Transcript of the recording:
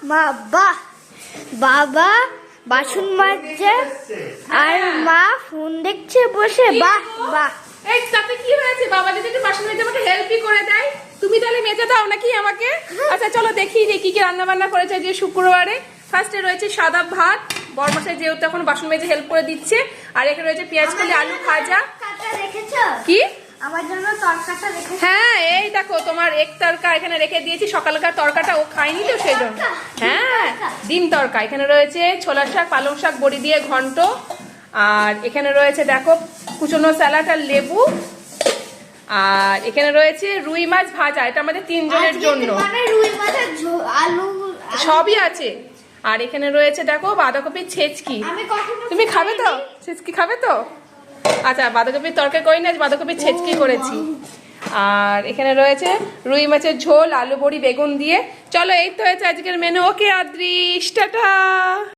মা বাহ, বাবা বাসন মাজছে আর মা ফোন দেখছে বসে। বাহ বাহ। এই তাতে কি হয়েছে? বাবা যদি একটু বাসন মেজে আমাকে হেল্পই করে দেয়, তুমি তাহলে মেজে দাও নাকি আমাকে? আচ্ছা চলো দেখি যে কি কি রান্না বান্না করেছে যে শুক্রবারে। ফার্স্টে রয়েছে সাদা ভাত, বড়মশাই যেহেতু এখন বাসন মেজে হেল্প করে দিচ্ছে। আর এখানে রয়েছে পেঁয়াজ কলি আলু ভাজা। রেখেছো কি আমার জন্য তরকাটা রেখেছো? হ্যাঁ এই দেখো তোমার এক তরকা এখানে রেখে দিয়েছি, সকালকার তরকাটা ও খায়নি তো সেই জন্য। হ্যাঁ ডিম তরকা। এখানে রয়েছে ছোলার শাক, পালং শাক বড়ি দিয়ে ঘন্ট। আর এখানে রয়েছে দেখো কুচনো স্যালাড আর লেবু। আর এখানে রয়েছে রুই মাছ ভাজা, এটা আমাদের 3 জনের জন্য। রুই মাছের আলু সবই আছে। আর এখানে রয়েছে দেখো বাঁধাকপির ছেচকি। তুমি খাবে তো? ছেচকি খাবে তো? আচ্ছা বাঁধাকপির তরকারি করি না, বাঁধাকপির ছেচকি করেছি। আর এখানে রয়েছে রুই মাছের ঝোল, আলু বড়ি বেগুন দিয়ে। চলো এই তো হয়েছে আজকের মেনু। ওকে আদ্রিস, টাটা।